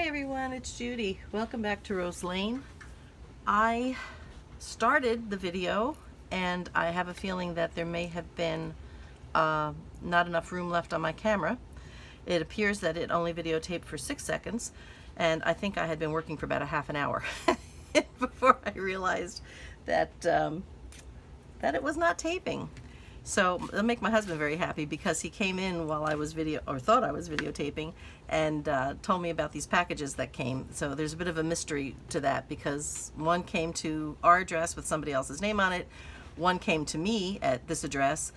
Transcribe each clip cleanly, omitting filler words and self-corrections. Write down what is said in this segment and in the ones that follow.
Hi everyone, it's Judy. Welcome back to Rose Lane. I started the video and I have a feeling that there may have been not enough room left on my camera. It appears that it only videotaped for 6 seconds, and I think I had been working for about a half an hour before I realized that that it was not taping. So it'll make my husband very happy, because he came in while I was thought I was videotaping, and told me about these packages that came. So there's a bit of a mystery to that, because one came to our address with somebody else's name on it. One came to me at this address,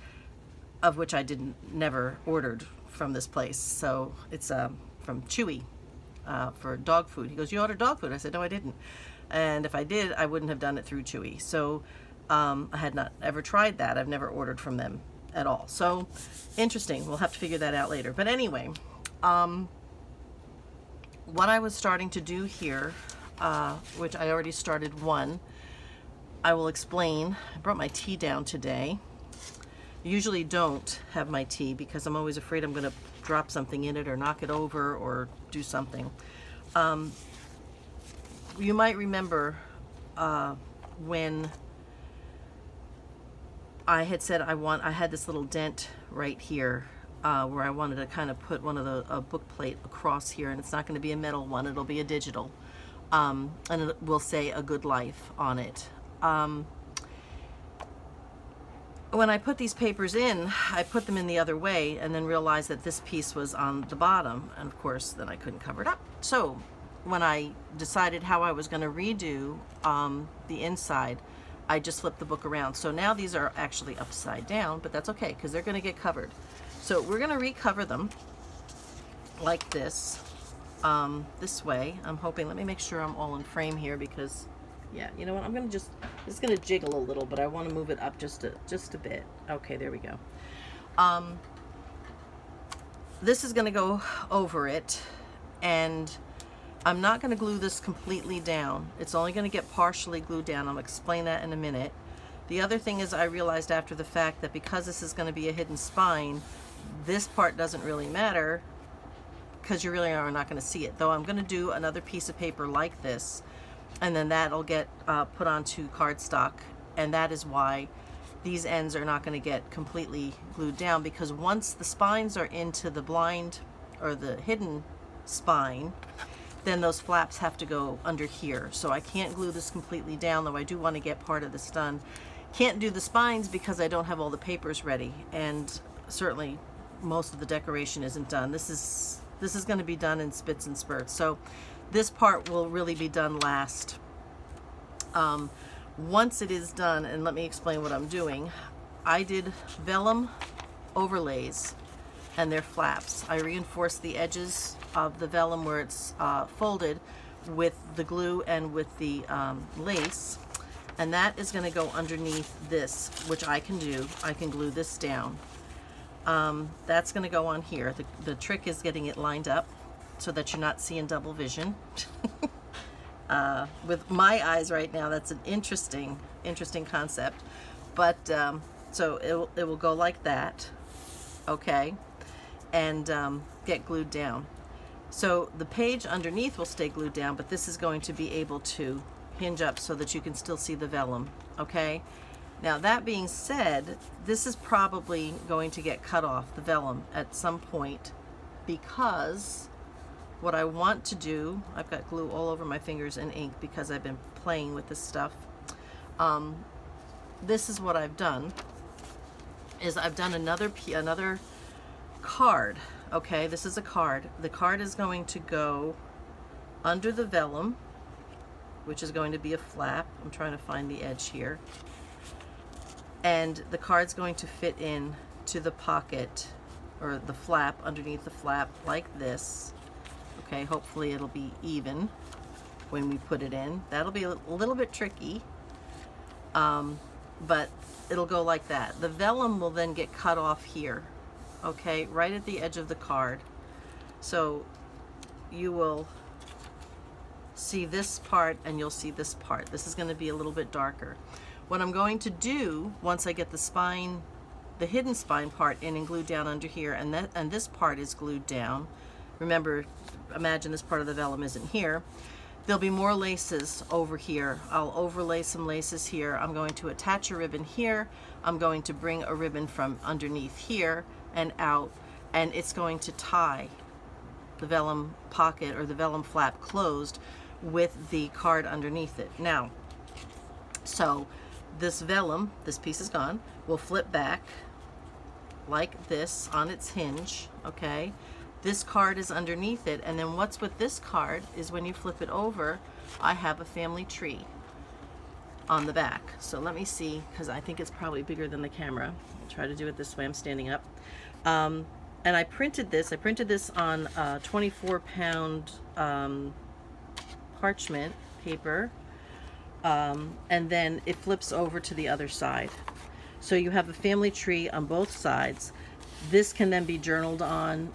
of which I never ordered from this place. So it's from Chewy for dog food. He goes, "You ordered dog food?" I said, "No, I didn't. And if I did, I wouldn't have done it through Chewy." So I had not ever tried that. I've never ordered from them at all. So interesting. We'll have to figure that out later. But anyway, what I was starting to do here, which I already started one, I will explain. I brought my tea down today. I usually don't have my tea because I'm always afraid I'm going to drop something in it or knock it over or do something. You might remember when I had said I had this little dent right here where I wanted to kind of put one of the book plate across here, and it's not going to be a metal one, it'll be a digital, and it will say "A Good Life" on it. When I put these papers in, I put them in the other way and then realized that this piece was on the bottom, and of course then I couldn't cover it up. So when I decided how I was going to redo the inside, I just flipped the book around. So now these are actually upside down, but that's okay because they're going to get covered. So we're going to recover them like this, this way. I'm hoping, let me make sure I'm all in frame here, because yeah, you know what, I'm going to it's going to jiggle a little, but I want to move it up just a bit. Okay, there we go. This is going to go over it, and I'm not going to glue this completely down. It's only going to get partially glued down. I'll explain that in a minute. The other thing is, I realized after the fact that because this is going to be a hidden spine, this part doesn't really matter because you really are not going to see it. Though I'm going to do another piece of paper like this, and then that'll get put onto cardstock, and that is why these ends are not going to get completely glued down, because once the spines are into the blind or the hidden spine, then those flaps have to go under here. So I can't glue this completely down, though I do want to get part of this done. Can't do the spines because I don't have all the papers ready, and certainly most of the decoration isn't done. This is going to be done in spits and spurts. So this part will really be done last. Once it is done, and let me explain what I'm doing. I did vellum overlays and their flaps. I reinforced the edges of the vellum where it's folded with the glue and with the lace, and that is going to go underneath this, which I can do. I can glue this down. That's going to go on here. The trick is getting it lined up so that you're not seeing double vision. With my eyes right now, that's an interesting concept. But so it will go like that, okay, and get glued down. So the page underneath will stay glued down, but this is going to be able to hinge up so that you can still see the vellum, okay? Now that being said, this is probably going to get cut off, the vellum, at some point, because what I want to do, I've got glue all over my fingers and ink because I've been playing with this stuff. This is what I've done, is I've done another card. Okay, this is a card. The card is going to go under the vellum, which is going to be a flap. I'm trying to find the edge here. And the card's going to fit in to the pocket, or the flap, underneath the flap, like this. Okay, hopefully it'll be even when we put it in. That'll be a little bit tricky, but it'll go like that. The vellum will then get cut off here, okay, right at the edge of the card. So you will see this part and you'll see this part. This is going to be a little bit darker. What I'm going to do, once I get the spine, the hidden spine part in and glued down under here, and this part is glued down, remember, imagine this part of the vellum isn't here. There'll be more laces over here. I'll overlay some laces here. I'm going to attach a ribbon here. I'm going to bring a ribbon from underneath here and out, and it's going to tie the vellum pocket or the vellum flap closed with the card underneath it. Now, so this vellum, this piece is gone, will flip back like this on its hinge, okay? This card is underneath it, and then what's with this card is when you flip it over, I have a family tree on the back. So let me see, because I think it's probably bigger than the camera. I'll try to do it this way. I'm standing up. And I printed this. I printed this on 24-pound parchment paper, and then it flips over to the other side. So you have a family tree on both sides. This can then be journaled on.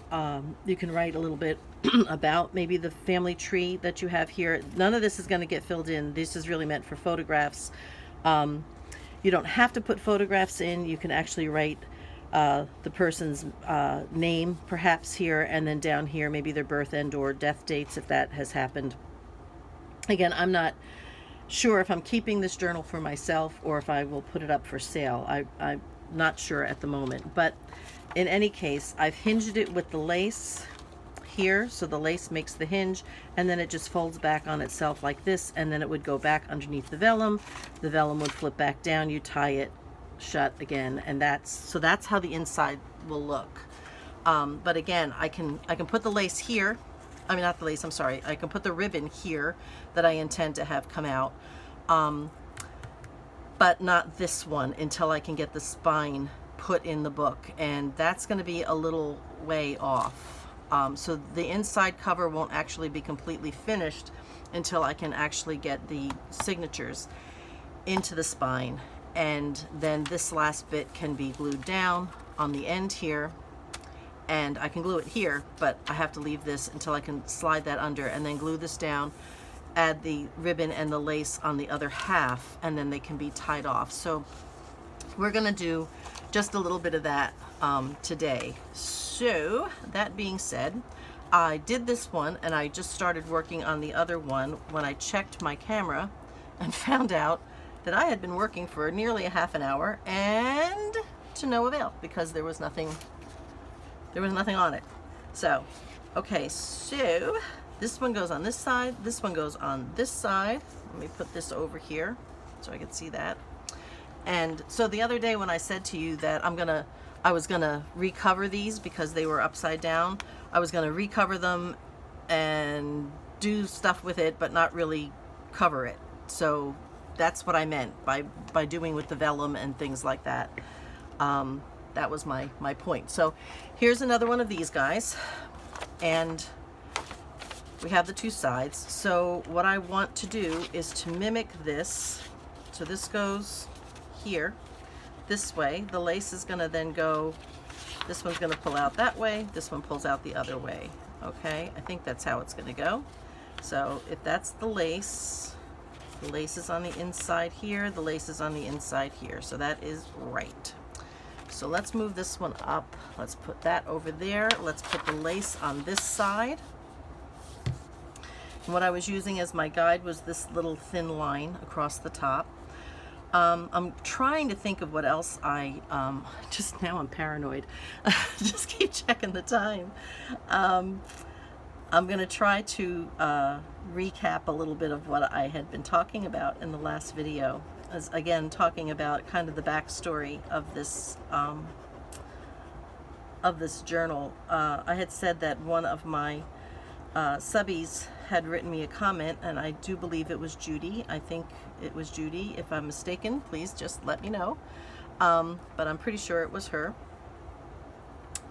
You can write a little bit about maybe the family tree that you have here. None of this is going to get filled in. This is really meant for photographs. You don't have to put photographs in. You can actually write the person's name perhaps here, and then down here maybe their birth and or death dates if that has happened. Again, I'm not sure if I'm keeping this journal for myself or if I will put it up for sale. I'm not sure at the moment, but in any case, I've hinged it with the lace here, so the lace makes the hinge, and then it just folds back on itself like this, and then it would go back underneath the vellum would flip back down, you tie it shut again, and that's how the inside will look. But again, I can put the lace here, I mean not the lace, I'm sorry, I can put the ribbon here that I intend to have come out, but not this one until I can get the spine put in the book, and that's going to be a little way off. So the inside cover won't actually be completely finished until I can actually get the signatures into the spine, and then this last bit can be glued down on the end here, and I can glue it here, but I have to leave this until I can slide that under and then glue this down, add the ribbon and the lace on the other half, and then they can be tied off. So we're going to do just a little bit of that today. So that being said, I did this one and I just started working on the other one when I checked my camera and found out that I had been working for nearly a half an hour and to no avail, because there was nothing on it. So okay, so this one goes on this side, this one goes on this side. Let me put this over here so I can see that. And so the other day when I said to you that I was gonna recover these because they were upside down, I was gonna recover them and do stuff with it but not really cover it. So that's what I meant by doing with the vellum and things like that. That was my point. So here's another one of these guys, and we have the two sides. So what I want to do is to mimic this. So this goes here this way. The lace is going to then go, this one's going to pull out that way, this one pulls out the other way. Okay, I think that's how it's going to go. So if that's the lace is on the inside here, the lace is on the inside here, so that is right. So let's move this one up, let's put that over there, let's put the lace on this side. And what I was using as my guide was this little thin line across the top. I'm trying to think of what else just now I'm paranoid. Just keep checking the time. I'm going to try to recap a little bit of what I had been talking about in the last video. As again, talking about kind of the backstory of this journal. I had said that one of my subbies had written me a comment, and I do believe it was Judy. I think it was Judy. If I'm mistaken, please just let me know. But I'm pretty sure it was her.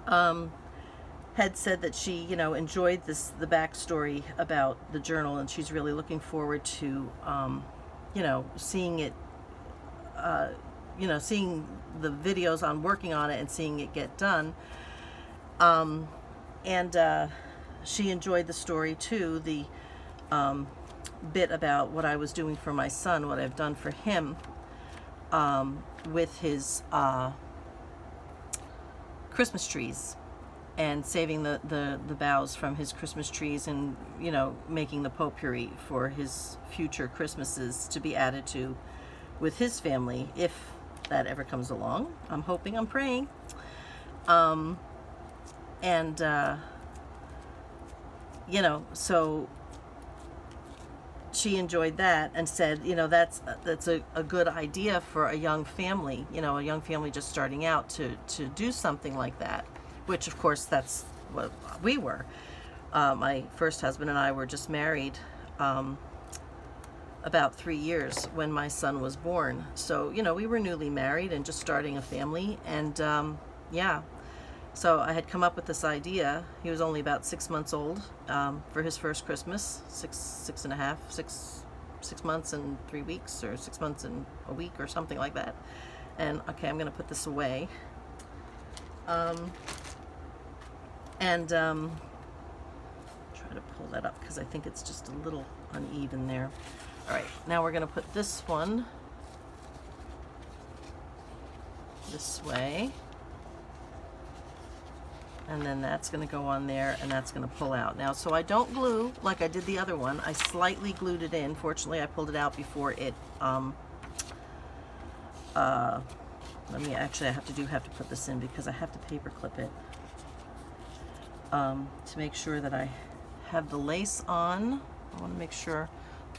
Had said that she, enjoyed the backstory about the journal, and she's really looking forward to, seeing it, seeing the videos on working on it and seeing it get done. She enjoyed the story too, the bit about what I was doing for my son, what I've done for him with his Christmas trees. and saving the boughs from his Christmas trees, and, you know, making the potpourri for his future Christmases to be added to with his family, if that ever comes along. I'm hoping, I'm praying. And you know, so she enjoyed that and said, you know, that's a good idea for a young family, you know, a young family just starting out to do something like that, which of course that's what we were. My first husband and I were just married about 3 years when my son was born. So, you know, we were newly married and just starting a family. And yeah, so I had come up with this idea. He was only about 6 months old for his first Christmas, six and a half, 6 months and 3 weeks, or 6 months and a week, or something like that. And okay, I'm going to put this away. Try to pull that up because I think it's just a little uneven there. All right, now we're going to put this one this way. And then that's going to go on there, and that's going to pull out. Now, so I don't glue like I did the other one. I slightly glued it in. Fortunately, I pulled it out before it, I have to put this in because I have to paper clip it to make sure that I have the lace on. I want to make sure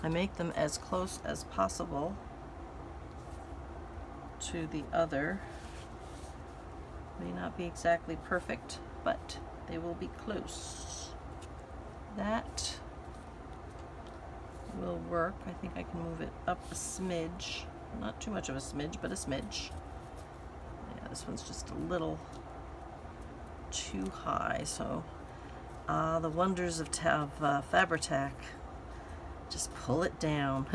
I make them as close as possible to the other. May not be exactly perfect, but they will be close. That will work. I think I can move it up a smidge. Not too much of a smidge, but a smidge. Yeah, this one's just a little too high. So the wonders of Fabri-Tac. Just pull it down.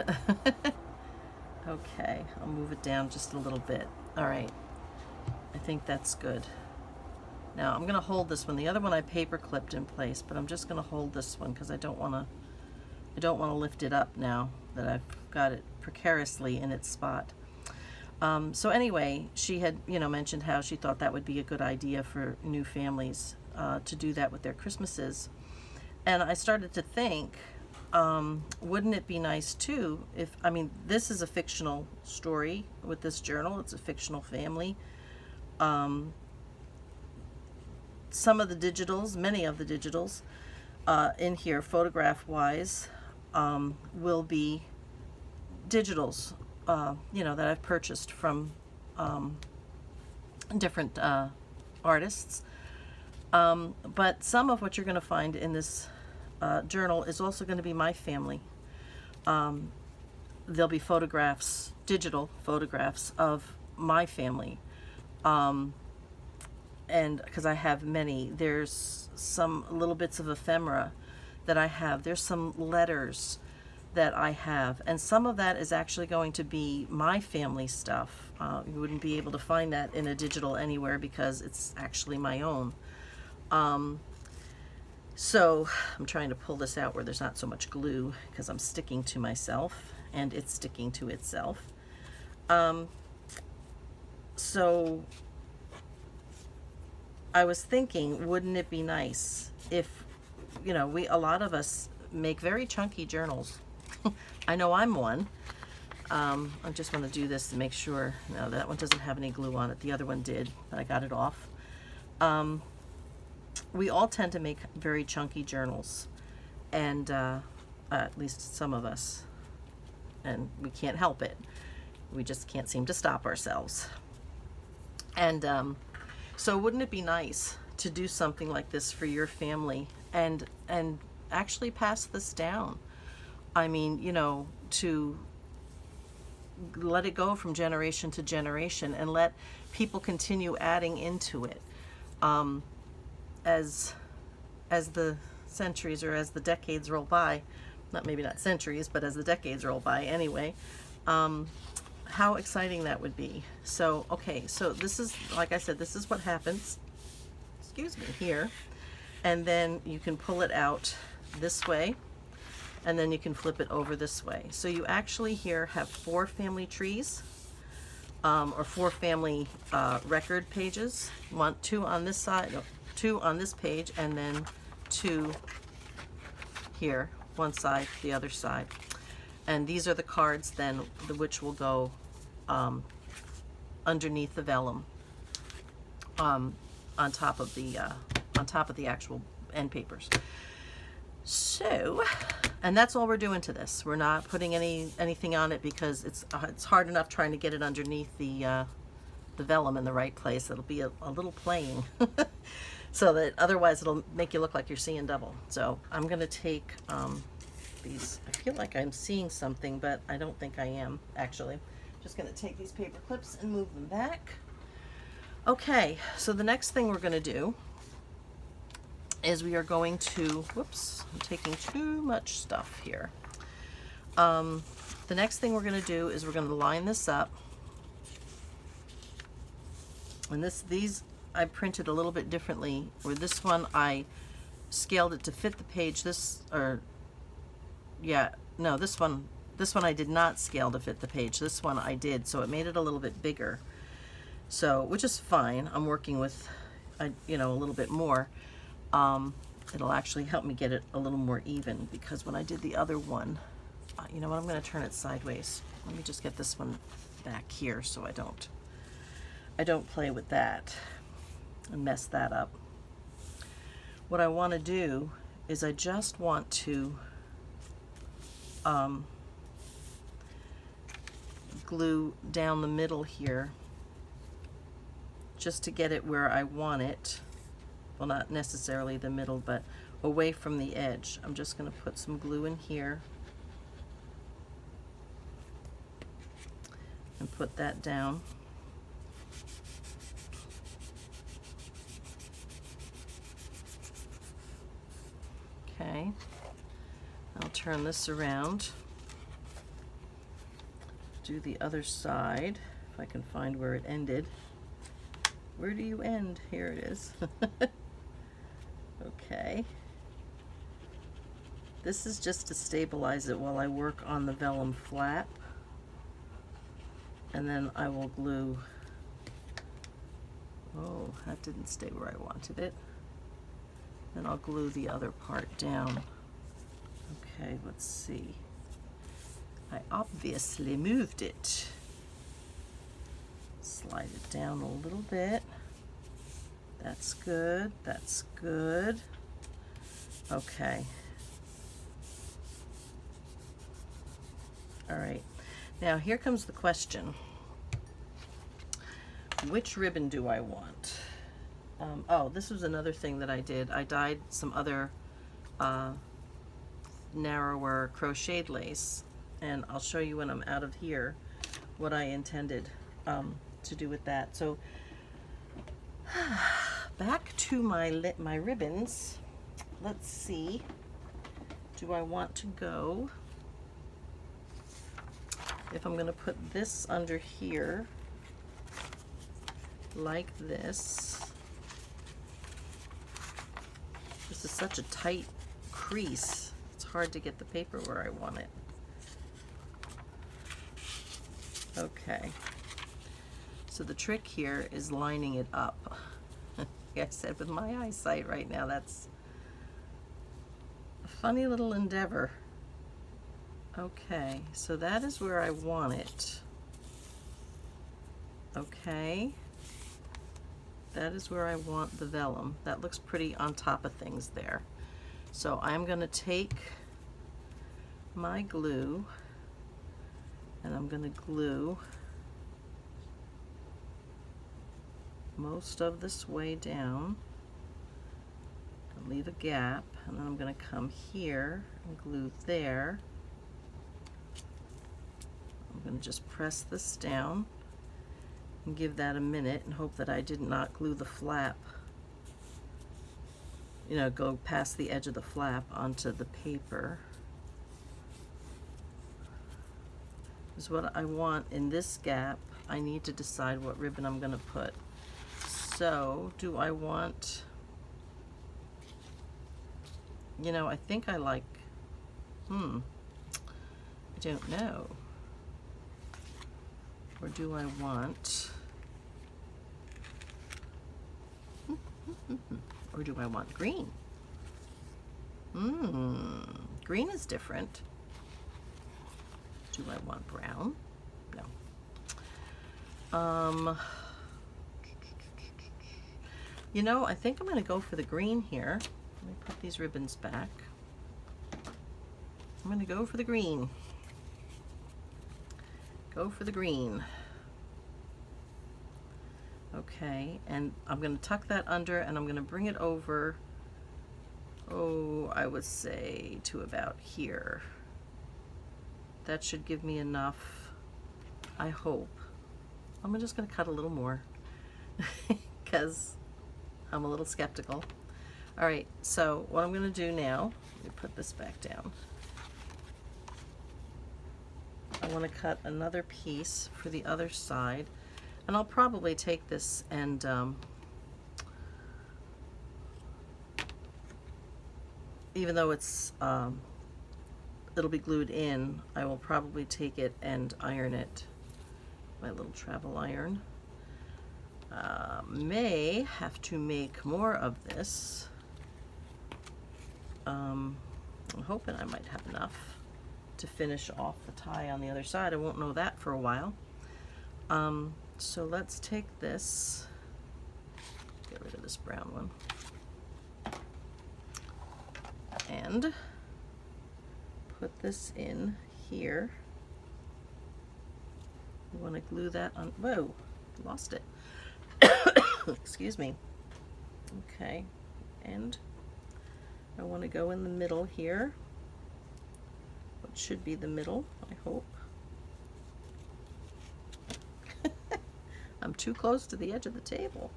Okay, I'll move it down just a little bit. All right, I think that's good. Now I'm gonna hold this one. The other one I paper clipped in place, but I'm just gonna hold this one because I don't wanna lift it up now that I've got it precariously in its spot. So anyway, she had, you know, mentioned how she thought that would be a good idea for new families to do that with their Christmases. And I started to think, wouldn't it be nice too if, I mean, this is a fictional story with this journal. It's a fictional family. Some of the digitals, many of the digitals in here, photograph-wise, will be digitals, you know, that I've purchased from different artists. But some of what you're going to find in this journal is also going to be my family. There'll be photographs, digital photographs of my family. And because I have many, there's some little bits of ephemera that I have. There's some letters that I have, and some of that is actually going to be my family stuff. You wouldn't be able to find that in a digital anywhere because it's actually my own. So I'm trying to pull this out where there's not so much glue because I'm sticking to myself and it's sticking to itself. So I was thinking, wouldn't it be nice if, you know, a lot of us make very chunky journals. I know I'm one. I just want to do this to make sure. No, that one doesn't have any glue on it. The other one did, but I got it off. We all tend to make very chunky journals, and at least some of us, and we can't help it. We just can't seem to stop ourselves. And so wouldn't it be nice to do something like this for your family and actually pass this down? I mean, you know, to let it go from generation to generation and let people continue adding into it. As the centuries or as the decades roll by, maybe not centuries, but as the decades roll by anyway, how exciting that would be. So, okay, so this is, like I said, this is what happens, excuse me, here. And then you can pull it out this way, and then you can flip it over this way. So you actually here have 4 family trees, or 4 family record pages. 2 on this side, two on this page, and then two here, one side, the other side. And these are the cards then, which will go underneath the vellum, on top of the actual end papers. So, and that's all we're doing to this. We're not putting anything on it because it's hard enough trying to get it underneath the vellum in the right place. It'll be a little playing, so that otherwise it'll make you look like you're seeing double. So I'm gonna take these. I feel like I'm seeing something, but I don't think I am actually. Just gonna take these paper clips and move them back. Okay, so the next thing we're gonna do is we are going to, whoops, I'm taking too much stuff here. The next thing we're going to do is we're going to line this up. And these I printed a little bit differently, where this one I scaled it to fit the page. This one I did not scale to fit the page. This one I did, so it made it a little bit bigger. So, which is fine. I'm working with, a little bit more. It'll actually help me get it a little more even, because when I did the other one, you know what, I'm going to turn it sideways. Let me just get this one back here so I don't play with that and mess that up. What I want to do is I just want to glue down the middle here just to get it where I want it. Well, not necessarily the middle, but away from the edge. I'm just going to put some glue in here and put that down. Okay, I'll turn this around, do the other side, if I can find where it ended. Where do you end? Here it is. Okay. This is just to stabilize it while I work on the vellum flap. And then I will glue. Oh, that didn't stay where I wanted it. Then I'll glue the other part down. Okay, let's see. I obviously moved it. Slide it down a little bit. That's good. That's good. Okay. All right. Now here comes the question. Which ribbon do I want? Oh, this was another thing that I did. I dyed some other narrower crocheted lace, and I'll show you when I'm out of here what I intended to do with that. So back to my ribbons. Let's see. Do I want to go? If I'm going to put this under here like this. This is such a tight crease. It's hard to get the paper where I want it. Okay. So the trick here is lining it up. Like I said, with my eyesight right now, that's a funny little endeavor. Okay, so that is where I want it. Okay. That is where I want the vellum. That looks pretty on top of things there. So I'm going to take my glue and I'm going to glue most of this way down and leave a gap, and then I'm going to come here and glue there. I'm going to just press this down and give that a minute and hope that I did not glue the flap, go past the edge of the flap onto the paper. Is what I want in this gap. I need to decide what ribbon I'm going to put. So do I want, I think I like, I don't know. Or do I want, Or do I want green? Green is different. Do I want brown? No. You know, I think I'm going to go for the green here. Let me put these ribbons back. I'm going to go for the green. Go for the green. Okay, and I'm going to tuck that under, and I'm going to bring it over, oh, I would say to about here. That should give me enough, I hope. I'm just going to cut a little more because I'm a little skeptical. All right, so what I'm going to do now, let me put this back down. I want to cut another piece for the other side. And I'll probably take this and even though it's it'll be glued in, I will probably take it and iron it. My little travel iron. May have to make more of this. I'm hoping I might have enough to finish off the tie on the other side. I won't know that for a while. So let's take this, get rid of this brown one, and put this in here. You want to glue that on, whoa, lost it. Excuse me. Okay, and I want to go in the middle here, what should be the middle, I hope. I'm too close to the edge of the table.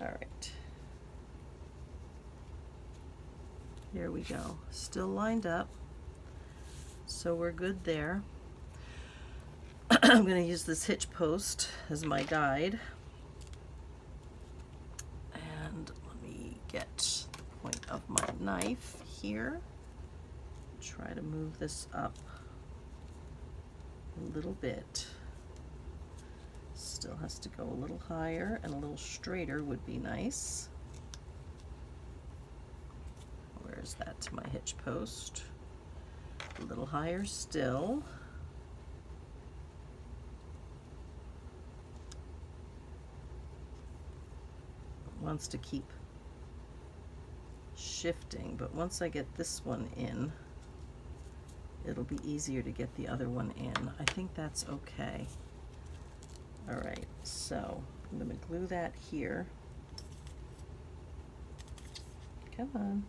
All right. Here we go. Still lined up. So we're good there. I'm going to use this hitch post as my guide. And let me get the point of my knife here. Try to move this up a little bit. Still has to go a little higher, and a little straighter would be nice. Where's that to my hitch post? A little higher still. It wants to keep shifting, but once I get this one in, it'll be easier to get the other one in. I think that's okay. All right, so I'm going to glue that here. Come on.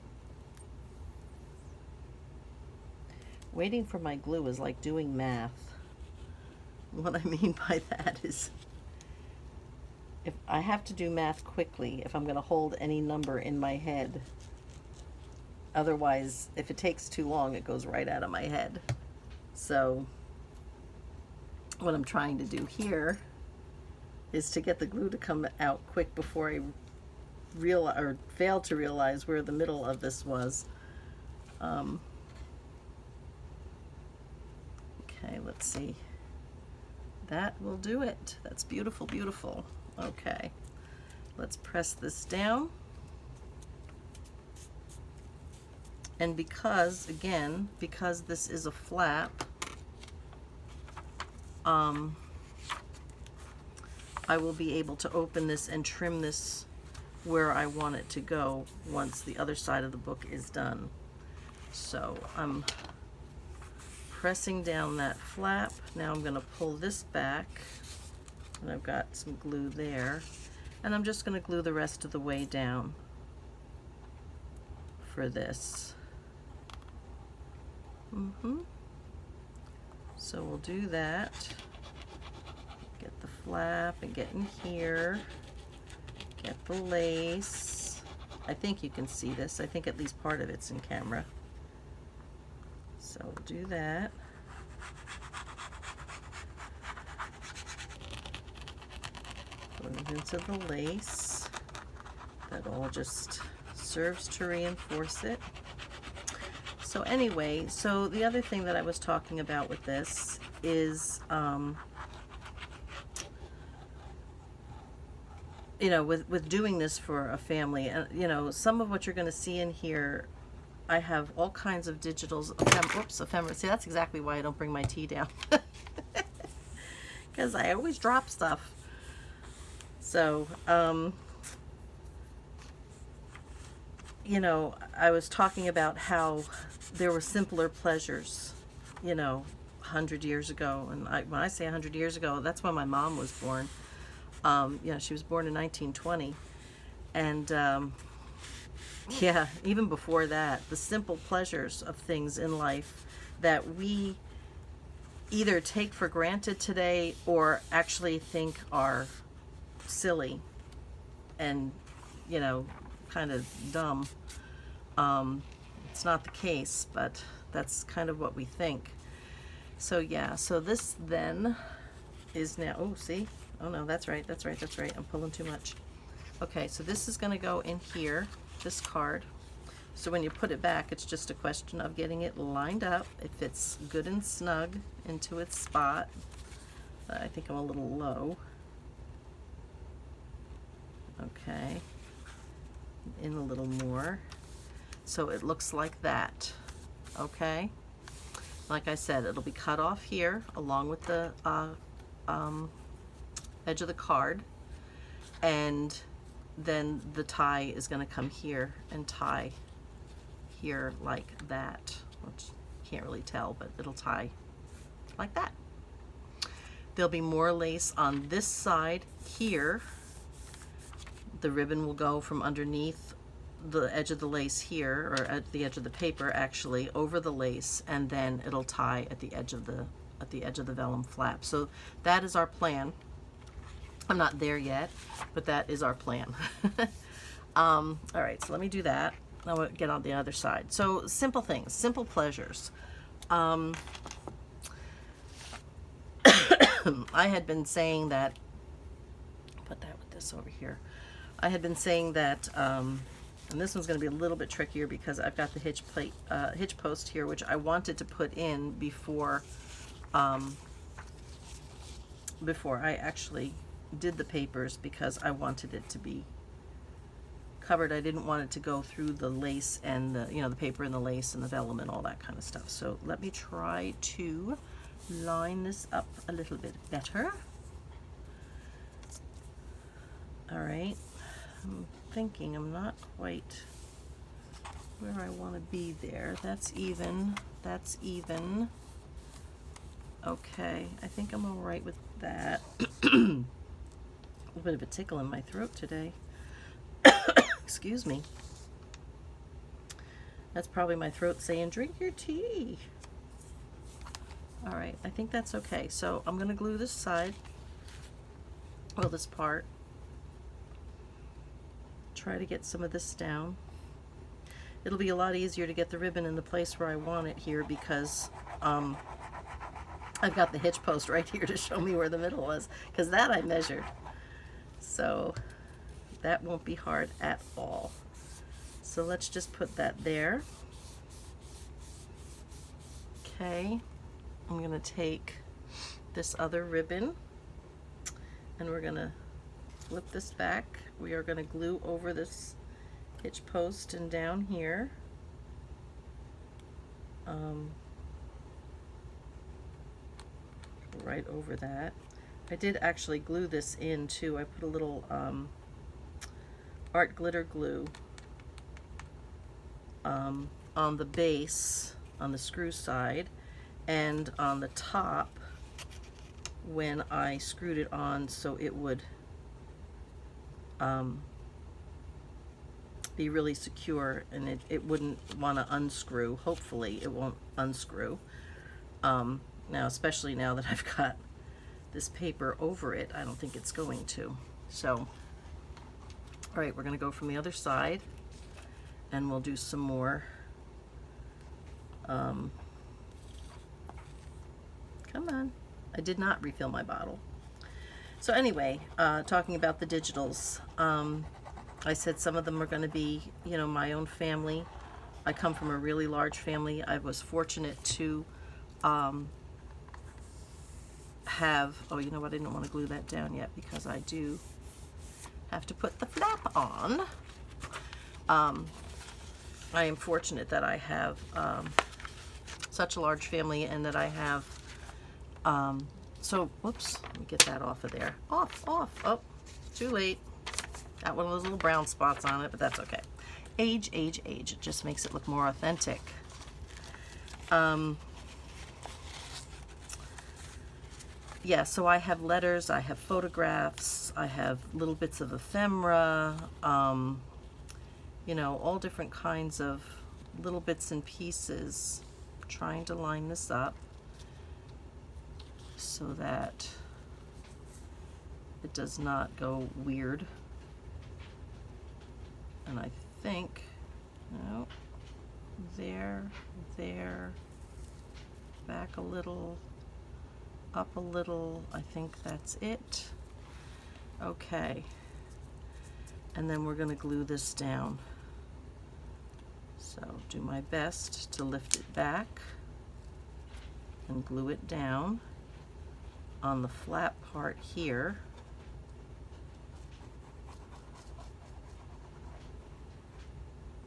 Waiting for my glue is like doing math. What I mean by that is if I have to do math quickly, if I'm going to hold any number in my head. Otherwise, if it takes too long, it goes right out of my head. So what I'm trying to do here is to get the glue to come out quick before I fail to realize where the middle of this was. Okay, let's see. That will do it. That's beautiful, beautiful. Okay, let's press this down. And because, again, because this is a flap, I will be able to open this and trim this where I want it to go once the other side of the book is done. So I'm pressing down that flap. Now I'm going to pull this back, and I've got some glue there, and I'm just going to glue the rest of the way down for this. So we'll do that. Get the flap and get in here. Get the lace. I think you can see this. I think at least part of it's in camera. So we'll do that. Put it into the lace. That all just serves to reinforce it. So anyway, so the other thing that I was talking about with this is you know, with doing this for a family, and you know, some of what you're going to see in here, I have all kinds of digitals, ephemera. See, that's exactly why I don't bring my tea down, because I always drop stuff. So, you know, I was talking about how there were simpler pleasures, you know, 100 years ago. And when I say 100 years ago, that's when my mom was born. You know, she was born in 1920. And yeah, even before that, the simple pleasures of things in life that we either take for granted today or actually think are silly and, you know, kind of dumb. It's not the case, but that's kind of what we think. So yeah, so this then is now, oh, see? Oh no, that's right. I'm pulling too much. Okay, so this is going to go in here, this card. So when you put it back, it's just a question of getting it lined up. It fits good and snug into its spot. I think I'm a little low. Okay, in a little more. So it looks like that. Okay, like I said, it'll be cut off here along with the edge of the card, and then the tie is going to come here and tie here like that, which you can't really tell, but it'll tie like that. There'll be more lace on this side here. The ribbon will go from underneath the edge of the lace here, or at the edge of the paper actually, over the lace, and then it'll tie at the edge of the vellum flap. So that is our plan. I'm not there yet, but that is our plan. All right, so let me do that. Now we'll get on the other side. So simple things, simple pleasures. I had been saying that, put that with this over here. I had been saying that, and this one's going to be a little bit trickier because I've got the hitch post here, which I wanted to put in before I actually did the papers, because I wanted it to be covered. I didn't want it to go through the lace and the, you know, the paper and the lace and the vellum and all that kind of stuff. So let me try to line this up a little bit better. All right, I'm thinking I'm not quite where I want to be there. That's even. Okay, I think I'm all right with that. A little bit of a tickle in my throat today. Excuse me. That's probably my throat saying, drink your tea. All right, I think that's okay. So I'm going to glue this side, well, this part. Try to get some of this down. It'll be a lot easier to get the ribbon in the place where I want it here, because I've got the hitch post right here to show me where the middle was, because that I measured. So that won't be hard at all. So let's just put that there. Okay, I'm going to take this other ribbon and we're going to flip this back. We are going to glue over this hitch post and down here. Right over that. I did actually glue this in too. I put a little art glitter glue on the base, on the screw side, and on the top when I screwed it on, so it would be really secure and it wouldn't want to unscrew. Hopefully it won't unscrew. Now, especially now that I've got this paper over it, I don't think it's going to. So, all right, we're going to go from the other side and we'll do some more. Come on. I did not refill my bottle. So anyway, talking about the digitals, I said some of them are going to be, you know, my own family. I come from a really large family. I was fortunate to have, oh, you know what, I didn't want to glue that down yet because I do have to put the flap on. I am fortunate that I have such a large family, and that I have, so, whoops, let me get that off of there. Off, oh, too late. Got one of those little brown spots on it, but that's okay. Age, it just makes it look more authentic. Yeah, so I have letters, I have photographs, I have little bits of ephemera, you know, all different kinds of little bits and pieces. Trying to line this up so that it does not go weird. And I think, no, there, back a little, up a little, I think that's it. Okay, and then we're going to glue this down. So do my best to lift it back and glue it down on the flat part here.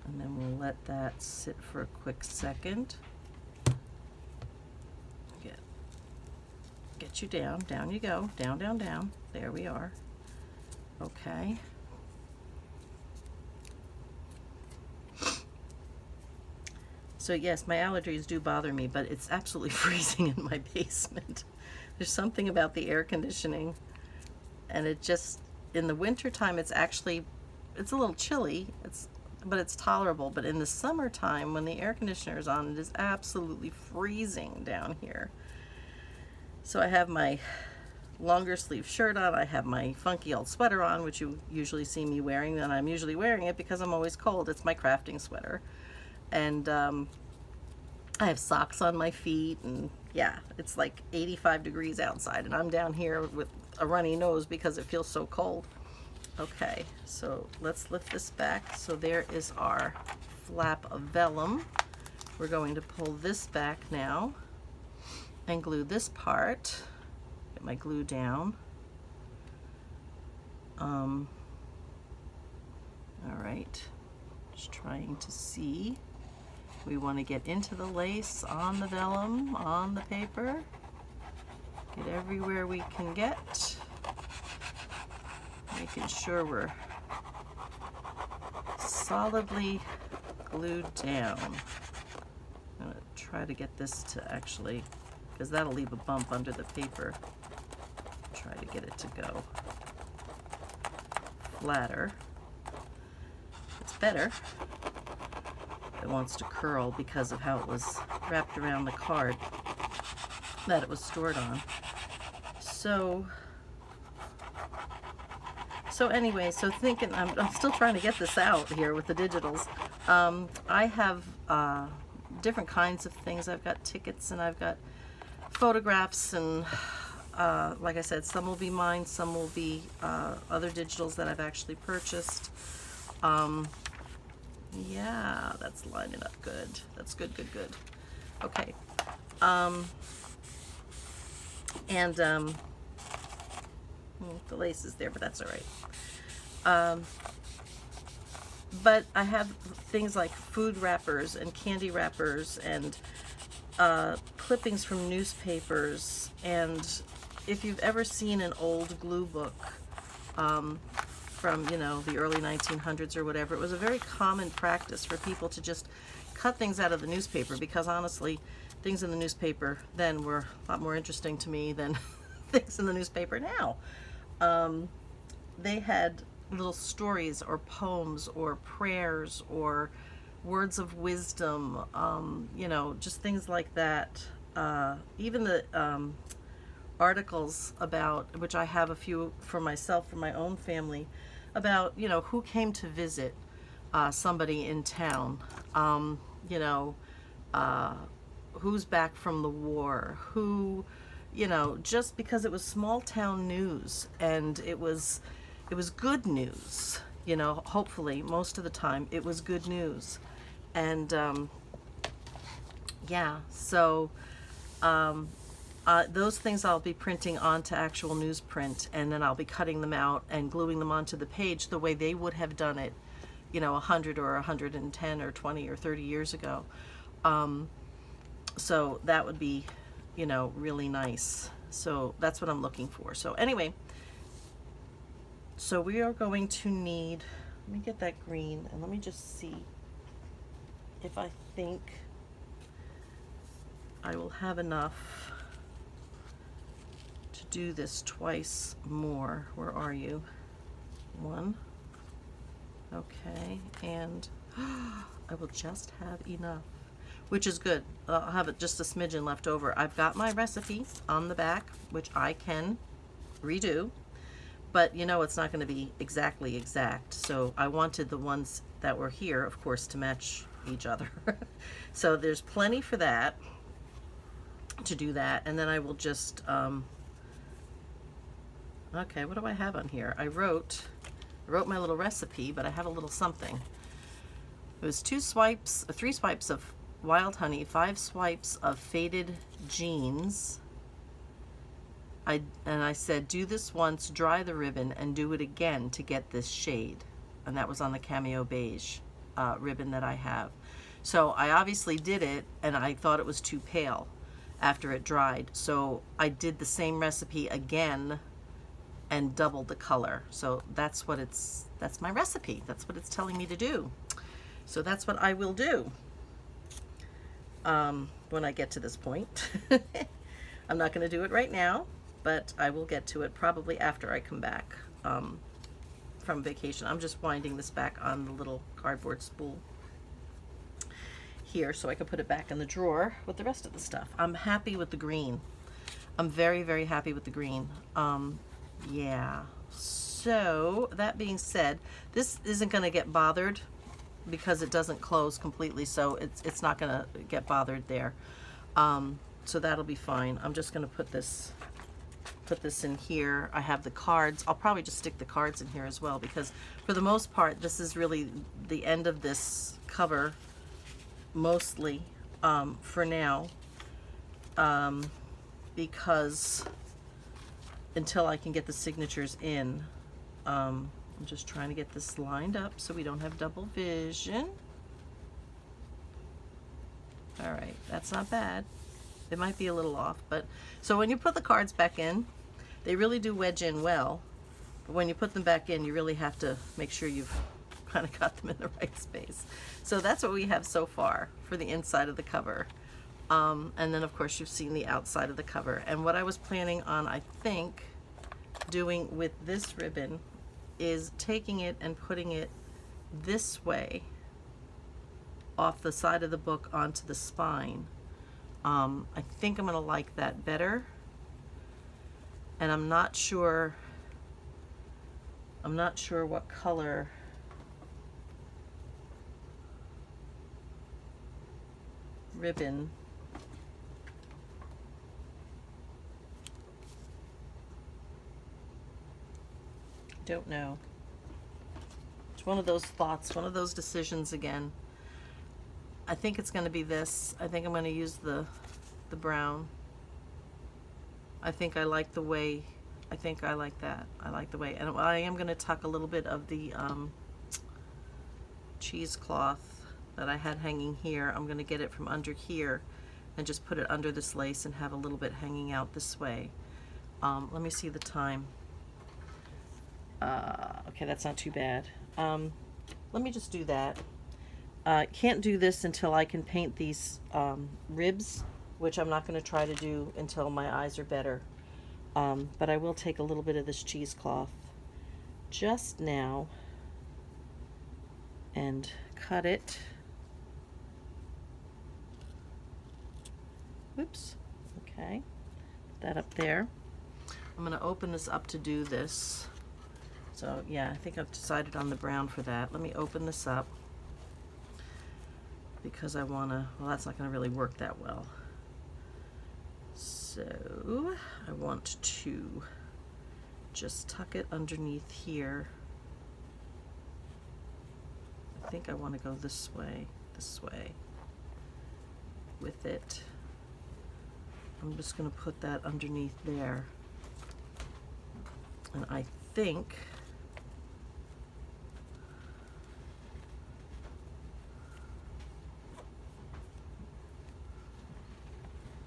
And then we'll let that sit for a quick second. Get you down you go, down. There we are. Okay. So yes, my allergies do bother me, but it's absolutely freezing in my basement. There's something about the air conditioning, and it just, in the winter time, it's a little chilly, but it's tolerable. But in the summertime, when the air conditioner is on, it is absolutely freezing down here. So I have my longer sleeve shirt on, I have my funky old sweater on, which you usually see me wearing, and I'm usually wearing it because I'm always cold. It's my crafting sweater. And I have socks on my feet, and yeah, it's like 85 degrees outside, and I'm down here with a runny nose because it feels so cold. Okay, so let's lift this back. So there is our flap of vellum. We're going to pull this back now and glue this part. Get my glue down. All right, just trying to see. We want to get into the lace on the vellum, on the paper. Get everywhere we can get. Making sure we're solidly glued down. I'm going to try to get this to actually, because that'll leave a bump under the paper. Try to get it to go flatter. It's better. It wants to curl because of how it was wrapped around the card that it was stored on. So anyway, so thinking, I'm still trying to get this out here with the digitals. I have different kinds of things. I've got tickets, and I've got photographs, and like I said, some will be mine, some will be other digitals that I've actually purchased. Yeah, that's lining up good. That's good. Okay. The lace is there, but that's all right. But I have things like food wrappers and candy wrappers and clippings from newspapers. And if you've ever seen an old glue book, from, you know, the early 1900s or whatever, it was a very common practice for people to just cut things out of the newspaper, because honestly, things in the newspaper then were a lot more interesting to me than things in the newspaper now. They had little stories or poems or prayers or words of wisdom, you know, just things like that. Even the articles about, which I have a few for myself, for my own family, about, you know, who came to visit somebody in town, you know, who's back from the war, who, you know, just because it was small town news, and it was good news, you know, hopefully most of the time it was good news. And yeah, so Those things I'll be printing onto actual newsprint, and then I'll be cutting them out and gluing them onto the page the way they would have done it, 100 or 110 or 20 or 30 years ago. So that would be, really nice. So that's what I'm looking for. So anyway, so we are going to need, let me get that green and let me just see if I think I will have enough to do this twice more. Where are you? One. Okay, and I will just have enough, which is good. I'll have it just a smidgen left over. I've got my recipe on the back, which I can redo, but it's not going to be exactly exact. So I wanted the ones that were here, of course, to match each other. So there's plenty for that, to do that. And then I will just, okay, what do I have on here? I wrote my little recipe, but I have a little something. It was 3 swipes of wild honey, 5 swipes of faded jeans. And I said, do this once, dry the ribbon, and do it again to get this shade. And that was on the Cameo Beige ribbon that I have. So I obviously did it, and I thought it was too pale after it dried. So I did the same recipe again and doubled the color. So that's my recipe. That's what it's telling me to do. So that's what I will do when I get to this point. I'm not going to do it right now, but I will get to it probably after I come back from vacation. I'm just winding this back on the little cardboard spool here so I can put it back in the drawer with the rest of the stuff. I'm happy with the green. I'm very, very happy with the green. Yeah. So that being said, this isn't going to get bothered because it doesn't close completely, so it's not going to get bothered there. So that'll be fine. I'm just going to put this in here. I have the cards. I'll probably just stick the cards in here as well, because for the most part this is really the end of this cover mostly for now, because until I can get the signatures in, I'm just trying to get this lined up so we don't have double vision. All right, that's not bad. It might be a little off, but so when you put the cards back in, they really do wedge in well, but when you put them back in, you really have to make sure you've kind of got them in the right space. So that's what we have so far for the inside of the cover. And then of course you've seen the outside of the cover. And what I was planning on, I think, doing with this ribbon is taking it and putting it this way off the side of the book onto the spine. I think I'm going to like that better, and I'm not sure what color ribbon don't know. It's one of those thoughts, one of those decisions again. I think it's going to be this. I think I'm going to use the brown. I think I like the way, I think I like that. I like the way, and I am going to tuck a little bit of the cheesecloth that I had hanging here. I'm going to get it from under here and just put it under this lace and have a little bit hanging out this way. Let me see the time. Okay, that's not too bad. Let me just do that. Can't do this until I can paint these ribs, which I'm not going to try to do until my eyes are better. But I will take a little bit of this cheesecloth just now and cut it. Whoops. Okay. Put that up there. I'm going to open this up to do this. So yeah, I think I've decided on the brown for that. Let me open this up, because I want to, well, that's not going to really work that well. So I want to just tuck it underneath here. I think I want to go this way with it. I'm just going to put that underneath there. And I think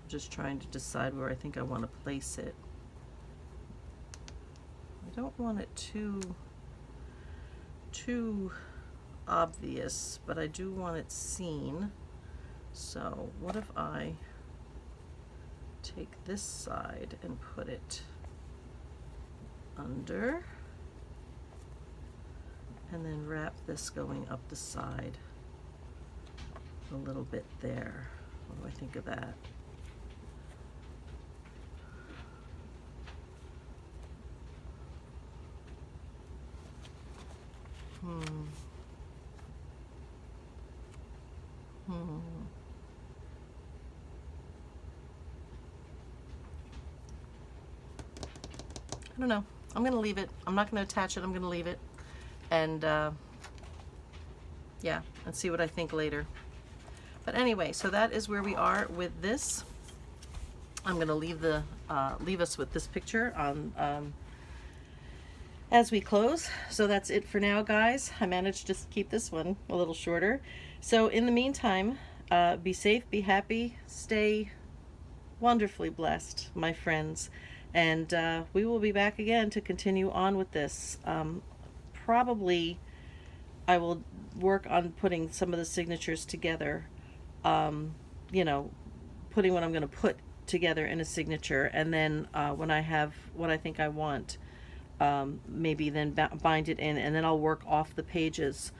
I'm just trying to decide where I think I want to place it. I don't want it too obvious, but I do want it seen. So what if I take this side and put it under, and then wrap this going up the side a little bit there. What do I think of that? I don't know. I'm going to leave it. I'm not going to attach it. I'm going to leave it. And yeah, and see what I think later. But anyway, so that is where we are with this. I'm going to leave us with this picture on as we close. So that's it for now, guys. I managed to keep this one a little shorter. So in the meantime, be safe, be happy, stay wonderfully blessed, my friends. And we will be back again to continue on with this. Probably I will work on putting some of the signatures together, you know, putting what I'm going to put together in a signature, and then when I have what I think I want, maybe then bind it in, and then I'll work off the pages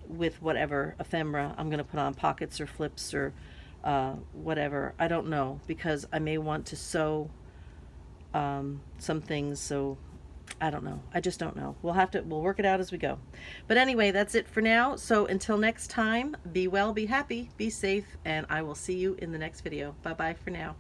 with whatever ephemera I'm going to put on, pockets or flips or whatever. I don't know, because I may want to sew some things, so I don't know. I just don't know. We'll work it out as we go. But anyway, that's it for now. So until next time, be well, be happy, be safe, and I will see you in the next video. Bye bye for now.